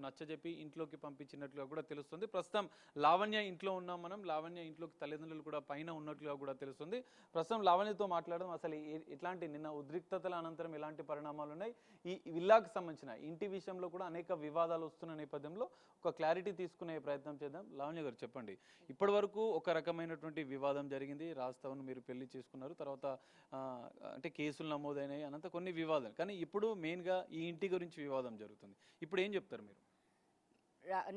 నచ్చజెప్పి ఇంట్లోకి పంపించినట్లుగా కూడా తెలుస్తుంది. ప్రస్తుతం లావణ్య ఇంట్లో ఉన్నాం మనం. లావణ్య ఇంట్లోకి తల్లిదండ్రులు కూడా పైన ఉన్నట్లుగా కూడా తెలుస్తుంది. ప్రస్తుతం లావణ్యతో మాట్లాడడం అసలు ఇట్లాంటి నిన్న ఉద్రిక్తతల అనంతరం ఎలాంటి పరిణామాలు ఉన్నాయి, ఈ విల్లాకు సంబంధించిన ఇంటి విషయంలో కూడా అనేక వివాదాలు వస్తున్న నేపథ్యంలో ఒక క్లారిటీ తీసుకునే ప్రయత్నం చేద్దాం. లావణ్య గారు చెప్పండి, ఇప్పటి వరకు ఒక రకమైనటువంటి వివాదం జరిగింది. రాస్తావను మీరు పెళ్లి చేసుకున్నారు, తర్వాత అంటే కేసులు నమోదైనాయి, అనంత కొన్ని వివాదాలు. కానీ ఇప్పుడు మెయిన్గా ఈ ఇంటి గురించి వివాదం జరుగుతుంది. ఇప్పుడు ఏం చెప్తారు మీరు?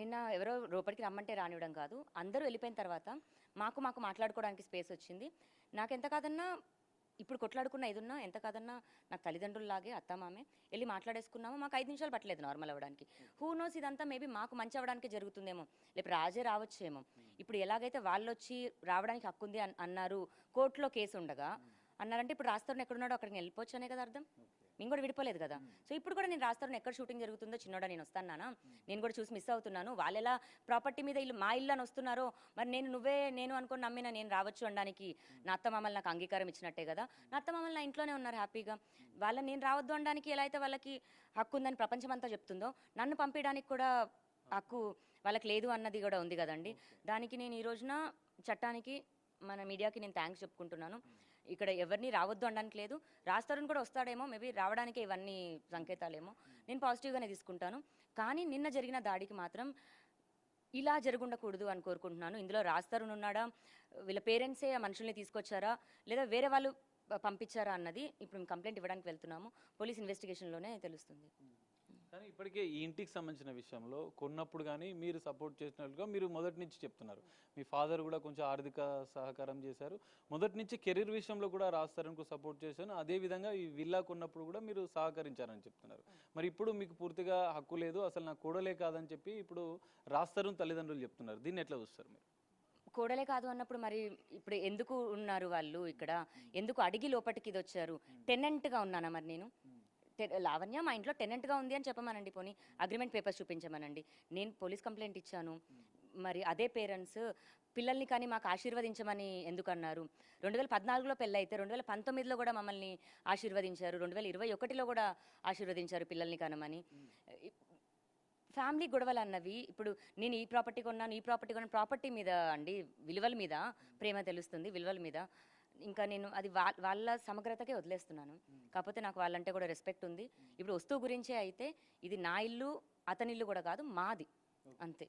నిన్న ఎవరో లోపలికి రమ్మంటే రానివ్వడం కాదు, అందరూ వెళ్ళిపోయిన తర్వాత మాకు మాట్లాడుకోవడానికి స్పేస్ వచ్చింది. నాకెంత కాదన్నా ఇప్పుడు కొట్లాడుకున్న ఏదున్నా ఎంత కాదన్నా నాకు తల్లిదండ్రుల్లాగే అత్తమామే వెళ్ళి మాట్లాడేసుకున్నాము. మాకు 5 నిమిషాలు పట్టలేదు నార్మల్ అవ్వడానికి. హూ నోస్ ఇదంతా మేబీ మాకు మంచి అవ్వడానికి జరుగుతుందేమో, లేకపోతే రాజే రావచ్చేమో. ఇప్పుడు ఎలాగైతే వాళ్ళు వచ్చి రావడానికి హక్కు ఉంది అన్నారు, కోర్టులో కేసు ఉండగా అన్నారంటే ఇప్పుడు రాస్తారుని ఎక్కడున్నాడో అక్కడికి వెళ్ళిపోవచ్చు అనే కదా అర్థం. నేను కూడా విడిపోలేదు కదా. సో ఇప్పుడు కూడా నేను రాస్తాను ఎక్కడ షూటింగ్ జరుగుతుందో, చిన్నోడా నేను వస్తానా, నేను కూడా చూసి మిస్ అవుతున్నాను. వాళ్ళు ఎలా ప్రాపర్టీ మీద ఇల్లు మా ఇల్లు అని వస్తున్నారో, మరి నేను అనుకుని నమ్మిన నేను రావచ్చు అనడానికి నా అత్తమామలు నాకు అంగీకారం ఇచ్చినట్టే కదా. నా అత్తమామలు నా ఇంట్లోనే ఉన్నారు హ్యాపీగా. వాళ్ళని నేను రావద్దు అనడానికి ఎలా అయితే వాళ్ళకి హక్కు ఉందని ప్రపంచం అంతా చెప్తుందో, నన్ను పంపించడానికి కూడా హక్కు వాళ్ళకి లేదు అన్నది కూడా ఉంది కదండి. దానికి నేను ఈ రోజున చట్టానికి మన మీడియాకి నేను థ్యాంక్స్ చెప్పుకుంటున్నాను. ఇక్కడ ఎవరిని రావద్దు అనడానికి లేదు. రాస్తారని కూడా వస్తాడేమో, మేబీ రావడానికి ఇవన్నీ సంకేతాలేమో. నేను పాజిటివ్గానే తీసుకుంటాను. కానీ నిన్న జరిగిన దాడికి మాత్రం ఇలా జరగకూడదు అని కోరుకుంటున్నాను. ఇందులో రాస్తారని ఉన్నాడా, వీళ్ళ పేరెంట్సే ఆ మనుషుల్ని తీసుకొచ్చారా, లేదా వేరే వాళ్ళు పంపించారా అన్నది ఇప్పుడు మేము కంప్లైంట్ ఇవ్వడానికి వెళ్తున్నాము. పోలీస్ ఇన్వెస్టిగేషన్లోనే తెలుస్తుంది. కానీ ఇప్పటికే ఈ ఇంటికి సంబంధించిన విషయంలో కొన్నప్పుడు కానీ మీరు సపోర్ట్ చేసినట్లుగా మీరు మొదటి నుంచి చెప్తున్నారు. మీ ఫాదర్ కూడా కొంచెం ఆర్థిక సహకారం చేశారు. మొదటి నుంచి కెరీర్ విషయంలో కూడా రాస్తారనుకు సపోర్ట్ చేశాను. అదేవిధంగా ఈ విల్లా కొన్నప్పుడు కూడా మీరు సహకరించారని చెప్తున్నారు. మరి ఇప్పుడు మీకు పూర్తిగా హక్కు లేదు, అసలు నాకు కూడలే కాదని చెప్పి ఇప్పుడు రాస్తారని తల్లిదండ్రులు చెప్తున్నారు. దీన్ని ఎట్లా చూస్తారు మీరు? కూడలే కాదు అన్నప్పుడు మరి ఇప్పుడు ఎందుకు ఉన్నారు వాళ్ళు ఇక్కడ, ఎందుకు అడిగి లోపలికి ఇది వచ్చారు? టెనెంట్గా ఉన్నానా మరి నేను? లావణ్య మా ఇంట్లో టెనెంట్గా ఉంది అని చెప్పమనండి, పోనీ అగ్రిమెంట్ పేపర్స్ చూపించమనండి. నేను పోలీస్ కంప్లైంట్ ఇచ్చాను. మరి అదే పేరెంట్స్ పిల్లల్ని కానీ మాకు ఆశీర్వదించమని ఎందుకన్నారు? 2014లో పెళ్ళైతే 2019లో కూడా మమ్మల్ని ఆశీర్వదించారు, 2021లో కూడా ఆశీర్వదించారు పిల్లల్ని కనమని. ఫ్యామిలీ గొడవలు అన్నవి ఇప్పుడు నేను ఈ ప్రాపర్టీ కొన్నాను, ఈ ప్రాపర్టీ కొన్నాను, ప్రాపర్టీ మీద అండి విలువల మీద ప్రేమ తెలుస్తుంది, విలువల మీద. ఇంకా నేను అది వాళ్ళ సమగ్రతకే వదిలేస్తున్నాను. కాకపోతే నాకు వాళ్ళంటే కూడా రెస్పెక్ట్ ఉంది. ఇప్పుడు వస్తువు గురించే అయితే ఇది నా ఇల్లు, అతని ఇల్లు కూడా కాదు, మాది అంతే.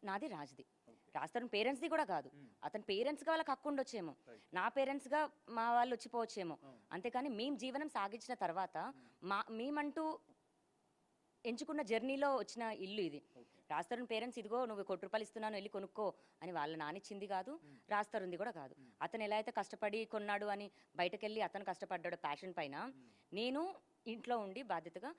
నాది రాజ్ది. రాస్తారని పేరెంట్స్ది కూడా కాదు. అతని పేరెంట్స్గా వాళ్ళకి హక్కు ఉండొచ్చేమో, నా పేరెంట్స్గా మా వాళ్ళు వచ్చిపోవచ్చేమో. అంతేకాని మేము జీవనం సాగించిన తర్వాత మేమంటూ ఎంచుకున్న జర్నీలో వచ్చిన ఇల్లు ఇది. రాస్తారుని పేరెంట్స్ ఇదిగో నువ్వు ₹1 ఇస్తున్నాను వెళ్ళి కొనుక్కో అని వాళ్ళ నానిచ్చింది కాదు, రాస్తారుంది కూడా కాదు. అతను ఎలా అయితే కష్టపడి కొన్నాడు అని బయటకెళ్ళి అతను కష్టపడ్డాడు ప్యాషన్ పైన, నేను ఇంట్లో ఉండి బాధ్యతగా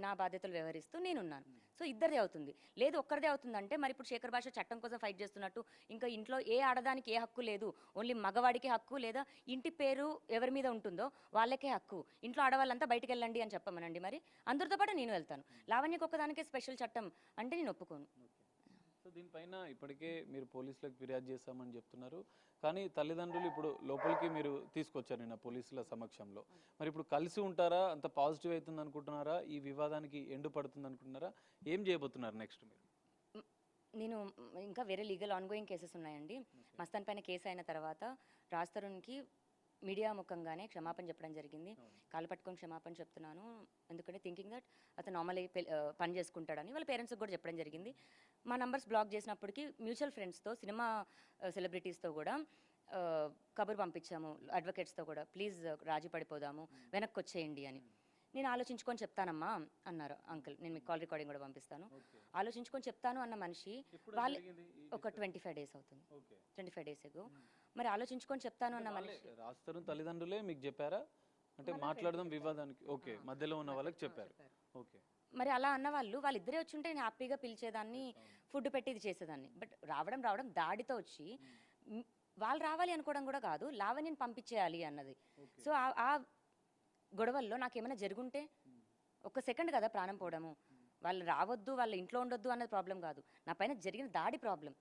నా బాధ్యతలు వ్యవహరిస్తూ నేనున్నాను. సో ఇద్దరిదే అవుతుంది. లేదు ఒక్కరిదే అవుతుందంటే మరి ఇప్పుడు శేఖర్ భాష చట్టం కోసం ఫైట్ చేస్తున్నట్టు ఇంకా ఇంట్లో ఏ ఆడదానికి ఏ హక్కు లేదు, ఓన్లీ మగవాడికే హక్కు, లేదా ఇంటి పేరు ఎవరి మీద ఉంటుందో వాళ్ళకే హక్కు, ఇంట్లో ఆడవాళ్ళంతా బయటకు వెళ్ళండి అని చెప్పమనండి. మరి అందరితో పాటు నేను వెళ్తాను. లావణ్యకు ఒక్కదానికే స్పెషల్ చట్టం అంటే నేను ఒప్పుకోను. సో దీనిపైన ఇప్పటికే మీరు పోలీసులకు ఫిర్యాదు చేస్తామని చెప్తున్నారు. కానీ తల్లిదండ్రులు ఇప్పుడు లోపలికి మీరు తీసుకొచ్చారు నిన్న పోలీసుల సమక్షంలో. మరి ఇప్పుడు కలిసి ఉంటారా? అంత పాజిటివ్ అవుతుంది అనుకుంటున్నారా? ఈ వివాదానికి ఎండు పడుతుంది అనుకుంటున్నారా? ఏం చేయబోతున్నారు నెక్స్ట్ మీరు? నేను ఇంకా వేరే లీగల్ ఆన్గోయింగ్ కేసెస్ ఉన్నాయండి. మస్తాన్ పైన కేసు అయిన తర్వాత రాస్తారునికి మీడియా ముఖంగానే క్షమాపణ చెప్పడం జరిగింది. కాలు పట్టుకొని క్షమాపణ చెప్తున్నాను, ఎందుకంటే థింకింగ్ దట్ అతను నార్మల్ పని చేసుకుంటాడని వాళ్ళ పేరెంట్స్కి కూడా చెప్పడం జరిగింది. మా నంబర్స్ బ్లాక్ చేసినప్పటికీ మ్యూచువల్ ఫ్రెండ్స్తో, సినిమా సెలబ్రిటీస్తో కూడా కబురు పంపించాము, అడ్వకేట్స్తో కూడా, ప్లీజ్ రాజీ పడిపోదాము, వెనక్కి వచ్చేయండి అని. నేను ఆలోచించుకొని చెప్తానమ్మా అన్నారు అంకుల్. నేను మీకు కాల్ రికార్డింగ్ కూడా పంపిస్తాను. ఆలోచించుకొని చెప్తాను అన్న మనిషి వాళ్ళు ఒక 25 days అవుతుంది, 25 days ఎగో. మరి ఆలోచించుకొని చెప్తాను అన్న మనిషి రాస్తారు తల్లిదండ్రులే మీకు చెప్పారా? అంటే మాట్లాడదాం వివాదానికి ఓకే మధ్యలో ఉన్న వాళ్ళకి చెప్పారు. ఓకే, మరి అలా అన్న వాళ్ళిద్దరే వచ్చి ఉంటే నేను హ్యాపీగా పిలిచేదాన్ని, ఫుడ్ పెట్టి ఇది చేసేదాన్ని. బట్ రావడం దాడితో వచ్చి వాళ్ళు రావాలి అనుకోవడం కూడా కాదు, లావణ్యని పంపించేయాలి అన్నది. సో ఆ గొడవల్లో నాకేమైనా జరుగుంటే ఒక్క సెకండ్ కదా ప్రాణం పోవడము. వాళ్ళు రావద్దు, వాళ్ళ ఇంట్లో ఉండొద్దు అన్నది ప్రాబ్లం కాదు, నా పైన జరిగిన దాడి ప్రాబ్లం.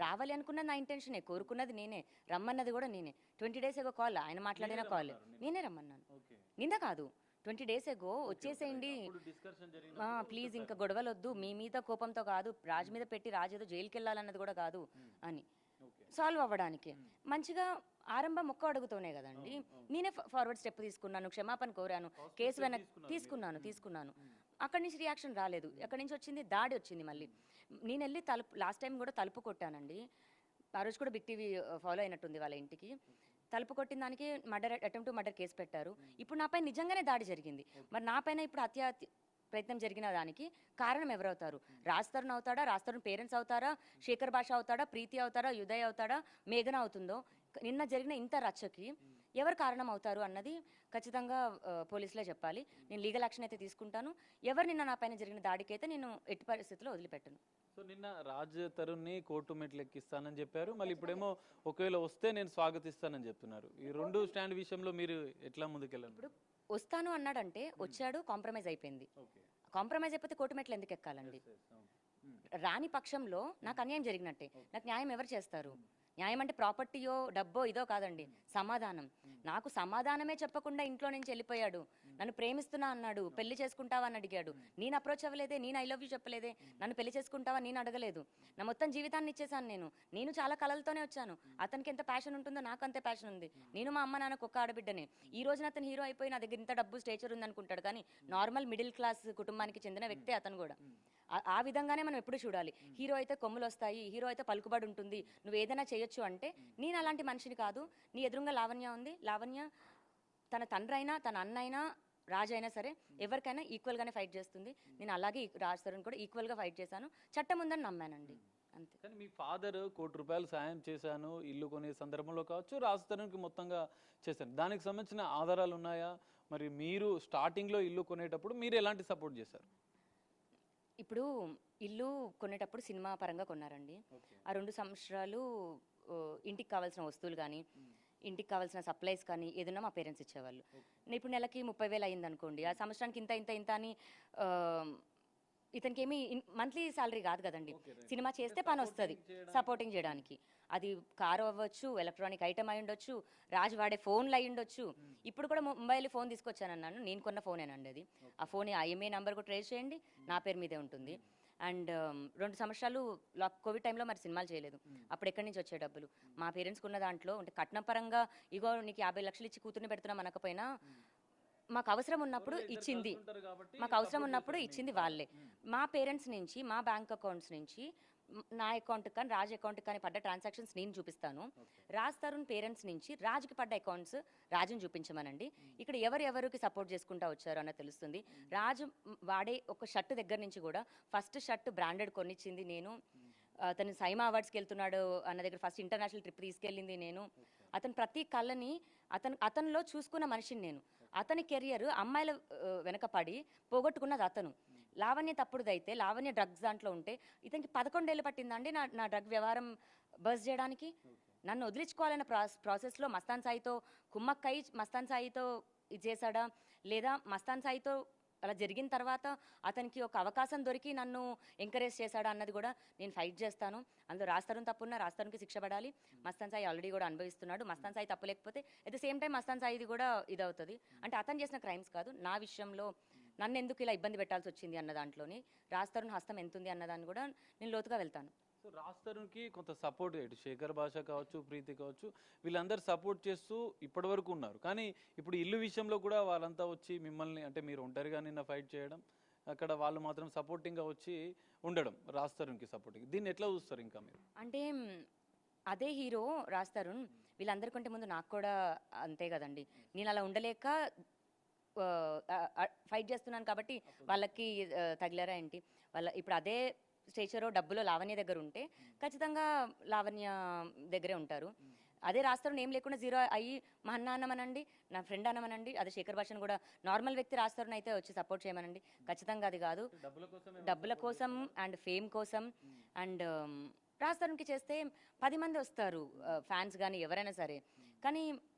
రావాలి అనుకున్నది నా ఇంటెన్షనే, కోరుకున్నది నేనే, రమ్మన్నది కూడా నేనే. 20 days కాల్, ఆయన మాట్లాడిన కాల్ నేనే రమ్మన్నాను. నింద కాదు, 20 days ago వచ్చేసేయండి, డిస్కషన్ జరిగిన ప్లీజ్ ఇంకా గొడవలు వద్దు, మీ మీద కోపంతో కాదు, రాజు మీద పెట్టి రాజు ఏదో జైలుకి వెళ్ళాలన్నది కూడా కాదు అని సాల్వ్ అవ్వడానికి మంచిగా ఆరంభం ఒక్క అడుగుతోనే కదండి. నేనే ఫార్వర్డ్ స్టెప్ తీసుకున్నాను, క్షమాపణ కోరాను, కేసు తీసుకున్నాను. అక్కడి నుంచి రియాక్షన్ రాలేదు. అక్కడి నుంచి వచ్చింది దాడి వచ్చింది. మళ్ళీ నేను వెళ్ళి లాస్ట్ టైం కూడా తలుపు కొట్టానండి. ఆ రోజు కూడా బిగ్ టీవీ ఫాలో అయినట్టుంది వాళ్ళ ఇంటికి. తలుపు కొట్టిన దానికి అటెంప్ట్ టు మర్డర్ కేసు పెట్టారు. ఇప్పుడు నాపై నిజంగానే దాడి జరిగింది. మరి నాపైన ఇప్పుడు హత్య ప్రయత్నం జరిగిన దానికి కారణం ఎవరవుతారు? రాజ్ తరుణ్ అవుతాడా, రాజ్ తరుణ్ పేరెంట్స్ అవుతారా, శేఖర్ భాష అవుతాడా, ప్రీతి అవుతారా, ఉదయ్ అవుతాడా, మేఘన అవుతుందో? నిన్న జరిగిన ఇంత రచ్చకి ఎవరు కారణం అవుతారు అన్నది ఖచ్చితంగా పోలీసులే చెప్పాలి. నేను లీగల్ యాక్షన్ అయితే తీసుకుంటాను. ఎవరు నిన్న నా పైన జరిగిన దాడికి అయితే నేను ఎట్టి పరిస్థితుల్లో వదిలిపెట్టను. సో నిన్న రాజ్ తరుణ్ని కోర్టు మెట్లు ఎక్కిస్తానని చెప్పారు, మళ్ళీ ఇప్పుడేమో ఒకవేళ వస్తే నేను స్వాగతిస్తానని చెప్తున్నారు. ఈ రెండు స్టాండ్ విషయంలో మీరు ఎట్లా ముందుకెళ్ళండి? ఇప్పుడు వస్తాను అన్నాడంటే వచ్చాడు, కాంప్రమైజ్ అయిపోయింది. కాంప్రమైజ్ అయిపోతే కోర్టు మెట్లు ఎందుకు ఎక్కాలండి? రాని పక్షంలో నాకు అన్యాయం జరిగినట్టే. నాకు న్యాయం ఎవరు చేస్తారు? న్యాయం అంటే ప్రాపర్టీయో డబ్బో ఇదో కాదండి, సమాధానం. నాకు సమాధానమే చెప్పకుండా ఇంట్లో నుంచి వెళ్ళిపోయాడు. నన్ను ప్రేమిస్తున్నా అన్నాడు, పెళ్లి చేసుకుంటావా అని అడిగాడు. నేను అప్రోచ్ అవ్వలేదే, నేను ఐ లవ్ యూ చెప్పలేదే. నన్ను పెళ్లి చేసుకుంటావా నేను అడగలేదు. నా మొత్తం జీవితాన్ని ఇచ్చేసాను. నేను చాలా కలలతోనే వచ్చాను. అతనికి ఎంత ప్యాషన్ ఉంటుందో నాకు అంతే ప్యాషన్ ఉంది. నేను మా అమ్మ నాన్నకు ఒక్క ఆడబిడ్డనే. ఈ రోజున అతను హీరో అయిపోయి నా దగ్గర ఇంత డబ్బు స్టేచర్ ఉంది అనుకుంటాడు, కానీ నార్మల్ మిడిల్ క్లాస్ కుటుంబానికి చెందిన వ్యక్తే అతను కూడా. ఆ విధంగానే మనం ఎప్పుడు చూడాలి. హీరో అయితే కొమ్ములు వస్తాయి, హీరో అయితే పలుకుబడి ఉంటుంది, నువ్వు ఏదైనా చేయొచ్చు అంటే నేను అలాంటి మనిషిని కాదు. నీ ఎదురుగా లావణ్య ఉంది. లావణ్య తన తండ్రి అయినా, తన అన్న అయినా, రాజు అయినా సరే ఎవరికైనా ఈక్వల్గానే ఫైట్ చేస్తుంది. నేను అలాగే రాజ్ తరుణ్ కూడా ఈక్వల్గా ఫైట్ చేశాను. చట్టం ఉందని నమ్మానండి, అంతే. కానీ మీ ఫాదర్ ₹1 కోటి సాయం చేశాను ఇల్లు కొనే సందర్భంలో కావచ్చు, రాజ్ తరుణ్కి మొత్తంగా చేశాను, దానికి సంబంధించిన ఆధారాలు ఉన్నాయా? మరి మీరు స్టార్టింగ్లో ఇల్లు కొనేటప్పుడు మీరు ఎలాంటి సపోర్ట్ చేశారు? ఇప్పుడు ఇల్లు కొనేటప్పుడు సినిమా పరంగా కొన్నారండి. ఆ 2 సంవత్సరాలు ఇంటికి కావాల్సిన వస్తువులు కానీ, ఇంటికి కావాల్సిన సప్లైస్ కానీ ఏదన్నా మా పేరెంట్స్ ఇచ్చేవాళ్ళు. ఇప్పుడు నెలకి 30,000 అయింది అనుకోండి, ఆ సంవత్సరానికి ఇంత అని ఇతనికి ఏమి మంత్లీ శాలరీ కాదు కదండి. సినిమా చేస్తే పని వస్తుంది సపోర్టింగ్ చేయడానికి. అది కారు అవ్వచ్చు, ఎలక్ట్రానిక్ ఐటమ్ అయి ఉండొచ్చు, రాజు వాడే ఫోన్లు అయి ఉండొచ్చు. ఇప్పుడు కూడా ముంబైలో ఫోన్ తీసుకొచ్చానన్నాను, నేను కొన్న ఫోనేనండి అది. ఆ ఫోన్ ఐఎంఏ నెంబర్ కూడా ట్రేస్ చేయండి, నా పేరు మీదే ఉంటుంది. అండ్ 2 సంవత్సరాలు కోవిడ్ టైంలో మరి సినిమాలు చేయలేదు. అప్పుడు ఎక్కడి నుంచి వచ్చే డబ్బులు? మా పేరెంట్స్ కున్న దాంట్లో అంటే కట్నం పరంగా ఇగో నీకు 50 లక్షలు ఇచ్చి కూతుర్ని పెడుతున్నాం అనకపోయినా మాకు అవసరం ఉన్నప్పుడు ఇచ్చింది వాళ్ళే. మా పేరెంట్స్ నుంచి, మా బ్యాంక్ అకౌంట్స్ నుంచి నా అకౌంట్ కానీ రాజ్ అకౌంట్ కానీ పడ్డ ట్రాన్సాక్షన్స్ నేను చూపిస్తాను. రాజ్ తరుణ్ పేరెంట్స్ నుంచి రాజుకి పడ్డ అకౌంట్స్ రాజుని చూపించమనండి. ఇక్కడ ఎవరికి సపోర్ట్ చేసుకుంటా వచ్చారు అన్న తెలుస్తుంది. రాజు వాడే ఒక షర్ట్ దగ్గర నుంచి కూడా ఫస్ట్ షర్ట్ బ్రాండెడ్ కొనిచ్చింది నేను. అతను సైమా అవార్డ్స్కి వెళ్తున్నాడు అన్న దగ్గర ఫస్ట్ ఇంటర్నేషనల్ ట్రిప్ తీసుకెళ్ళింది నేను. అతను ప్రతి కళ్ళని అతనిలో చూసుకున్న మనిషిని నేను. అతని కెరియర్ అమ్మాయిల వెనక పడి పోగొట్టుకున్నది అతను. లావణ్య తప్పుడుదైతే, లావణ్య డ్రగ్స్ దాంట్లో ఉంటే ఇతనికి 11 ఏళ్ళు పట్టిందండి నా డ్రగ్ వ్యవహారం బస్ చేయడానికి. నన్ను వదిలించుకోవాలన్న ప్రాసెస్లో మస్తాన్ సాయితో కుమ్మక్కై మస్తాన్ సాయితో ఇది చేశాడా, లేదా మస్తాన్ సాయితో అలా జరిగిన తర్వాత అతనికి ఒక అవకాశం దొరికి నన్ను ఎంకరేజ్ చేశాడా అన్నది కూడా నేను ఫైట్ చేస్తాను. అందులో రాజ్ తరుణ్ తప్పున్నా రాజ్ తరుణ్కి శిక్ష పడాలి. మస్తాన్ సాయి ఆల్రెడీ కూడా అనుభవిస్తున్నాడు. మస్తాన్ సాయి తప్పు లేకపోతే at the same time Mastan సాయిది కూడా ఇదవుతుంది. అంటే అతను చేసిన క్రైమ్స్ కాదు, నా విషయంలో నన్ను ఎందుకు ఇలా ఇబ్బంది పెట్టాల్సి వచ్చింది అన్న దాంట్లోని రాజ్ తరుణ్ హస్తం ఎంత ఉంది అన్నదాన్ని కూడా నేను లోతుగా వెళ్తాను. సో రాజ్ తరుణ్కి కొంత సపోర్ట్ ఇటు శేఖర్ భాష కావచ్చు, ప్రీతి కావచ్చు, వీళ్ళందరూ సపోర్ట్ చేస్తూ ఇప్పటి వరకు ఉన్నారు. కానీ ఇప్పుడు ఇల్లు విషయంలో కూడా వాళ్ళంతా వచ్చి మిమ్మల్ని, అంటే మీరు ఒంటరిగా నిన్న ఫైట్ చేయడం, అక్కడ వాళ్ళు మాత్రం సపోర్టింగ్గా వచ్చి ఉండడం, రాజ్ తరుణ్కి సపోర్టింగ్, దీన్ని ఎట్లా చూస్తారు ఇంకా మీరు? అంటే అదే హీరో రాజ్ తరుణ్ వీళ్ళందరికంటే ముందు నాకు కూడా అంతే కదండి. నేను అలా ఉండలేక ఫైట్ చేస్తున్నాను కాబట్టి వాళ్ళకి తగిలారా ఏంటి? ఇప్పుడు అదే స్టేచరో డబ్బులో లావణ్య దగ్గర ఉంటే ఖచ్చితంగా లావణ్య దగ్గరే ఉంటారు. అదే రాజ్ తరుణ్ ఏం లేకుండా జీరో అయ్యి మా అన్న అన్నమనండి, నా ఫ్రెండ్ అన్నమనండి, అదే శేఖర్ భాషను కూడా నార్మల్ వ్యక్తి రాజ్ తరుణ్ అయితే వచ్చి సపోర్ట్ చేయమనండి. ఖచ్చితంగా అది కాదు, డబ్బుల కోసం అండ్ ఫేమ్ కోసం. అండ్ రాజ్ తరుణ్కి చేస్తే 10 మంది వస్తారు ఫ్యాన్స్ కానీ ఎవరైనా సరే. కానీ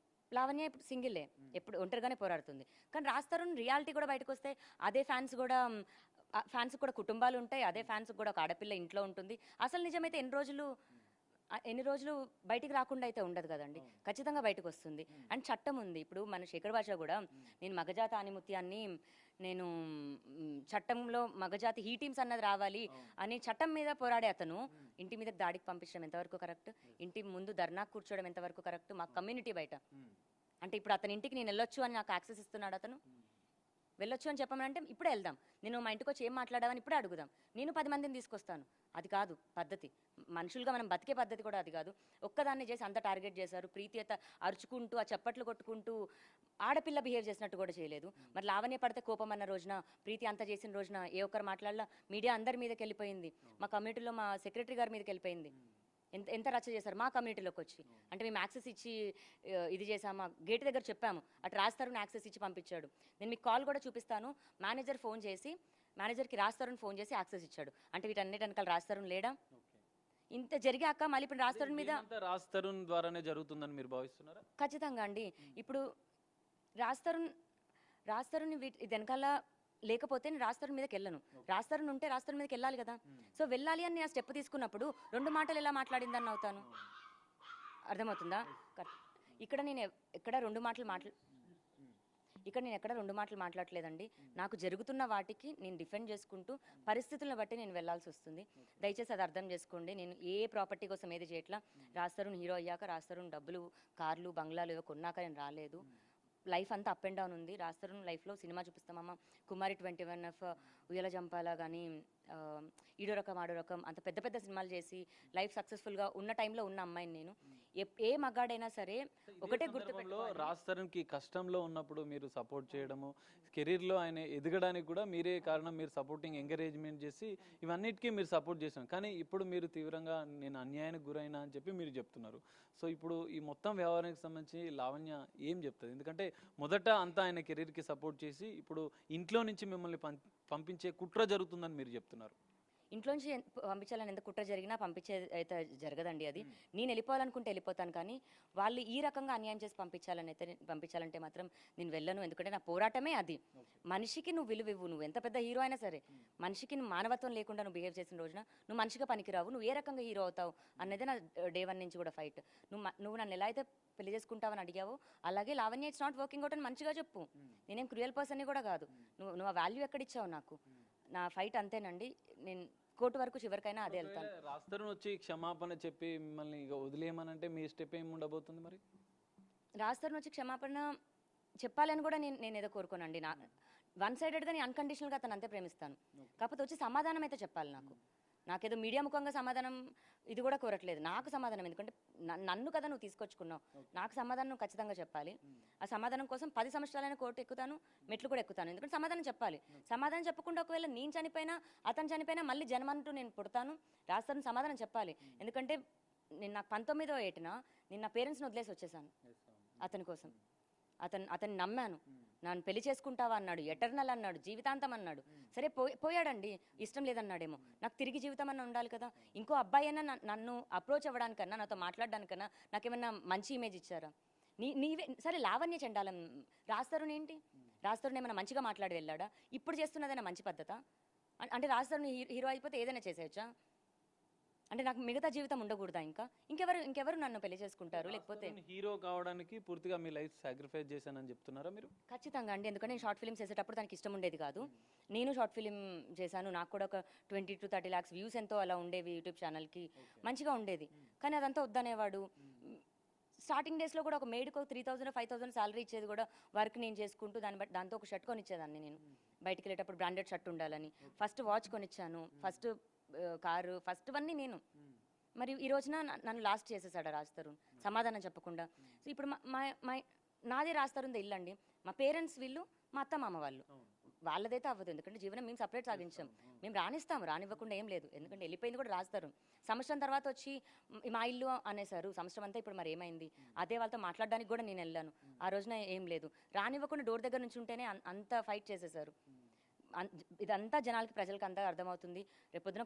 లావణ్య ఇప్పుడు సింగిలే, ఎప్పుడు ఒంటరిగానే పోరాడుతుంది. కానీ రాజ్ తరుణ్ రియాలిటీ కూడా బయటకు వస్తే అదే ఫ్యాన్స్ కూడా కుటుంబాలు ఉంటాయి, అదే ఫ్యాన్స్ కూడా ఒక ఆడపిల్ల ఇంట్లో ఉంటుంది. అసలు నిజమైతే ఎన్ని రోజులు ఎన్ని రోజులు బయటికి రాకుండా అయితే ఉండదు కదండి, ఖచ్చితంగా బయటకు వస్తుంది. అండ్ చట్టం ఉంది. ఇప్పుడు మన శేఖర్ భాష కూడా నేను మగజాత ఆనిముత్యాన్ని నేను చట్టంలో మగజాతి హీ టీమ్స్ అన్నది రావాలి అని చట్టం మీద పోరాడే అతను ఇంటి మీద దాడికి పంపించడం ఎంతవరకు కరెక్ట్? ఇంటి ముందు ధర్నాకు కూర్చోవడం ఎంతవరకు కరెక్ట్? మా కమ్యూనిటీ బయట అంటే ఇప్పుడు అతని ఇంటికి నేను వెళ్ళొచ్చు అని నాకు యాక్సెస్ ఇస్తున్నాడు అతను. వెళ్ళొచ్చు అని చెప్పమంటే ఇప్పుడే వెళ్దాం, నేను మా ఇంటికి వచ్చి ఏం మాట్లాడామని ఇప్పుడే అడుగుదాం, నేను 10 మందిని తీసుకొస్తాను. అది కాదు పద్ధతి. మనుషులుగా మనం బతికే పద్ధతి కూడా అది కాదు. ఒక్కదాన్ని చేసి అంత టార్గెట్ చేశారు. ప్రీతి అత అరుచుకుంటూ ఆ చప్పట్లు కొట్టుకుంటూ ఆడపిల్ల బిహేవ్ చేసినట్టు కూడా చేయలేదు. మరి లావణ్య పడితే కోపం అన్న రోజున, ప్రీతి అంత చేసిన రోజున ఏ ఒక్కరు మాట్లాడలా? మీడియా అందరి మీదకి వెళ్ళిపోయింది, మా కమ్యూనిటీలో మా సెక్రటరీ గారి మీదకి వెళ్ళిపోయింది. ఎంత రచ్చ చేశారు మా కమ్యూనిటీలోకి వచ్చి. అంటే మేము యాక్సెస్ ఇచ్చి ఇది చేసామా? గేట్ దగ్గర చెప్పాము, అటు రాస్తారుని యాక్సెస్ ఇచ్చి పంపించాడు. నేను మీకు కాల్ కూడా చూపిస్తాను. మేనేజర్ ఫోన్ చేసి, మేనేజర్కి రాస్తారుని ఫోన్ చేసి యాక్సెస్ ఇచ్చాడు. అంటే వీటన్నిటి వెనకాల రాస్తారుని లేడా? ఇంత జరిగాక మళ్ళీ ఇప్పుడు రాస్తారుని మీద రాస్తారుని ద్వారానే జరుగుతుందని మీరు భావిస్తున్నారా? ఖచ్చితంగా అండి. ఇప్పుడు రాస్తారుని ఇది వెనకాల లేకపోతే నేను రాస్తారుని మీదకి వెళ్ళను. రాస్తారుని ఉంటే రాస్తారుని మీదకి వెళ్ళాలి కదా. సో వెళ్ళాలి అని ఆ స్టెప్ తీసుకున్నప్పుడు 2 మాటలు ఎలా మాట్లాడిందని అవుతాను? అర్థమవుతుందా? ఇక్కడ నేను ఎక్కడ 2 మాటలు మాట్లాడలేదండి. నాకు జరుగుతున్న వాటికి నేను డిఫెండ్ చేసుకుంటూ పరిస్థితులను బట్టి నేను వెళ్లాల్సి వస్తుంది. దయచేసి అది అర్థం చేసుకోండి. నేను ఏ ప్రాపర్టీ కోసం ఏది చేయట్లా. రాస్తారుని హీరో అయ్యాక, రాస్తారుని డబ్బులు, కార్లు, బంగ్లాలు ఏవో కొన్నాక నేను రాలేదు. లైఫ్ అంతా అప్ అండ్ డౌన్ ఉంది. రాస్తారుని లైఫ్లో సినిమా చూపిస్తామమ్మ, కుమారి 21F, ఉయ్యాల జంపాల కానీ, ఈడో రకం ఆడో రకం, అంత పెద్ద పెద్ద సినిమాలు చేసి లైఫ్ సక్సెస్ఫుల్గా ఉన్న టైంలో ఉన్న అమ్మాయిని నేను. ఏ మగాడైనా సరే ఒకటే గుర్తుపెట్టుకోవాలి. రాస్తారునికి కష్టంలో ఉన్నప్పుడు మీరు సపోర్ట్ చేయడము, కెరీర్లో ఆయన ఎదగడానికి కూడా మీరే కారణం. మీరు సపోర్టింగ్ ఎంకరేజ్మెంట్ చేసి ఇవన్నిటికీ మీరు సపోర్ట్ చేశాను. కానీ ఇప్పుడు మీరు తీవ్రంగా నేను అన్యాయానికి గురైనా అని చెప్పి మీరు చెప్తున్నారు. సో ఇప్పుడు ఈ మొత్తం వ్యవహారానికి సంబంధించి లావణ్య ఏం చెప్తుంది? ఎందుకంటే మొదట అంతా ఆయన కెరీర్కి సపోర్ట్ చేసి ఇప్పుడు ఇంట్లో నుంచి మిమ్మల్ని పంపించే కుట్ర జరుగుతుందని మీరు చెప్తున్నారు. ఇంట్లోంచి పంపించాలని ఎంత కుట్ర జరిగినా పంపించేది అయితే జరగదండి. అది నేను వెళ్ళిపోవాలనుకుంటే వెళ్ళిపోతాను. కానీ వాళ్ళు ఈ రకంగా అన్యాయం చేసి పంపించాలంటే మాత్రం నేను వెళ్ళను. ఎందుకంటే నా పోరాటమే అది. మనిషికి నువ్వు విలువ ఇవ్వు. నువ్వు ఎంత పెద్ద హీరో అయినా సరే మనిషికి నువ్వు మానవత్వం లేకుండా నువ్వు బిహేవ్ చేసిన రోజున నువ్వు మనిషిగా పనికిరావు. నువ్వు ఏ రకంగా హీరో అవుతావు అన్నదే నా డే 1 నుంచి కూడా ఫైట్. నువ్వు నన్ను ఎలా అయితే పెళ్లి చేసుకుంటావని అడిగావో అలాగే Lavanya it's not working out అని మంచిగా చెప్పు. నేనేం క్రూయల్ పర్సన్ని కూడా కాదు. నువ్వు ఆ వాల్యూ ఎక్కడిచ్చావు నాకు? నా ఫైట్ అంతేనండి. నేను కోర్టు వరకు చివరికైనా అదే వెళ్తాను. రాస్తారుని వచ్చి క్షమాపణ చెప్పి మిమ్మల్ని ఇక వదిలేయమనంటే మీ స్టెప్ ఏమి ఉండబోతుంది? మరి రాస్తారుని వచ్చి క్షమాపణ చెప్పాలని కూడా నేను ఏదో కోరుకోనండి. 1 సైడెడ్గా నేను అన్కండిషనల్గా అతను అంతే ప్రేమిస్తాను. కాకపోతే వచ్చి సమాధానం అయితే చెప్పాలి నాకేదో మీడియా ముఖంగా సమాధానం ఇది కూడా కోరట్లేదు. నాకు సమాధానం, ఎందుకంటే నన్ను కదా నువ్వు తీసుకొచ్చుకున్నావు, నాకు సమాధానం ఖచ్చితంగా చెప్పాలి. ఆ సమాధానం కోసం 10 సంవత్సరాలైన కోర్టు ఎక్కుతాను, మెట్లు కూడా ఎక్కుతాను. ఎందుకంటే సమాధానం చెప్పాలి. సమాధానం చెప్పకుండా ఒకవేళ నేను చనిపోయినా అతను చనిపోయినా మళ్ళీ జన్మంటూ నేను పుడతాను. రాస్తాను సమాధానం చెప్పాలి. ఎందుకంటే నేను నాకు 19వ ఏటన నేను నా పేరెంట్స్ని వదిలేసి వచ్చేసాను అతని కోసం. అతన్ని నమ్మాను. నన్ను పెళ్లి చేసుకుంటావా అన్నాడు, ఎటర్నల్ అన్నాడు, జీవితాంతం అన్నాడు. సరే పోయాడండి, ఇష్టం లేదన్నాడేమో. నాకు తిరిగి జీవితం అన్న ఉండాలి కదా. ఇంకో అబ్బాయి అయినా నన్ను అప్రోచ్ అవ్వడానికన్నా, నాతో మాట్లాడడానికన్నా నాకేమన్నా మంచి ఇమేజ్ ఇచ్చారా? నీవే సరే. లావణ్య చెండాలం, రాస్తారుని ఏంటి? రాస్తారుని ఏమైనా మంచిగా మాట్లాడి వెళ్ళాడా? ఇప్పుడు చేస్తున్నదైనా మంచి పద్ధత? అంటే రాస్తారుని హీరో అయిపోతే ఏదైనా చేసేయచ్చా? అంటే నాకు మిగతా జీవితం ఉండకూడదా? ఇంకెవరు నన్ను పెళ్లి చేసుకుంటారు? లేకపోతే హీరో కావడానికి పూర్తిగా మీ లైఫ్ సాక్రిఫైస్ చేశానని చెప్తున్నారా మీరు? ఖచ్చితంగా అండి. ఎందుకంటే నేను షార్ట్ ఫిల్మ్స్ చేసేటప్పుడు తనకి ఇష్టం ఉండేది కాదు. నేను షార్ట్ ఫిలిం చేశాను. నాకు కూడా ఒక 20 to 30 lakhs వ్యూస్ ఎంతో అలా ఉండేవి యూట్యూబ్ ఛానల్కి. మంచిగా ఉండేది. కానీ అదంతా వద్దనేవాడు. స్టార్టింగ్ డేస్లో కూడా ఒక మేడ్కి 3000 5000 శాలరీ ఇచ్చేది కూడా వర్క్ నేను చేసుకుంటూ దాంతో ఒక షర్ట్ కొనిచ్చేదాన్ని. నేను బయటికి వెళ్ళేటప్పుడు బ్రాండెడ్ షర్ట్ ఉండాలని ఫస్ట్ వాచ్ కొనిచ్చాను, ఫస్ట్ కారు, ఫస్ట్ అన్నీ నేను. మరి ఈ రోజున నన్ను లాస్ట్ చేసేసాడు రాస్తారు సమాధానం చెప్పకుండా. సో ఇప్పుడు నాదే రాస్తారుంది ఇల్లు అండి. మా పేరెంట్స్ వీళ్ళు, మా అత్త మామ వాళ్ళు, వాళ్ళదైతే అవ్వదు. ఎందుకంటే జీవనం మేము సపరేట్ సాగించాం. మేము రానిస్తాము, రానివ్వకుండా ఏం లేదు. ఎందుకంటే వెళ్ళిపోయింది కూడా రాస్తారు. సంవత్సరం తర్వాత వచ్చి మా ఇల్లు అనేసారు. సంవత్సరం అంతా ఇప్పుడు మరి ఏమైంది? అదే వాళ్ళతో మాట్లాడడానికి కూడా నేను వెళ్ళాను. ఆ రోజున ఏం లేదు, రానివ్వకుండా డోర్ దగ్గర నుంచి ఉంటేనే అంత ఫైట్ చేసేసారు. ఇదంతా జనాలకి, ప్రజలకు అంతా అర్థమవుతుంది. రేపొద్దున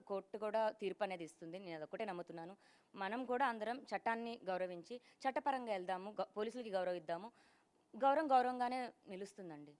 కోర్టు కూడా తీర్పు అనేది ఇస్తుంది. నేను అదొక్కటే నమ్ముతున్నాను. మనం కూడా అందరం చట్టాన్ని గౌరవించి చట్టపరంగా వెళ్దాము, పోలీసులకి గౌరవిద్దాము. గౌరవంగానే నిలుస్తుందండి.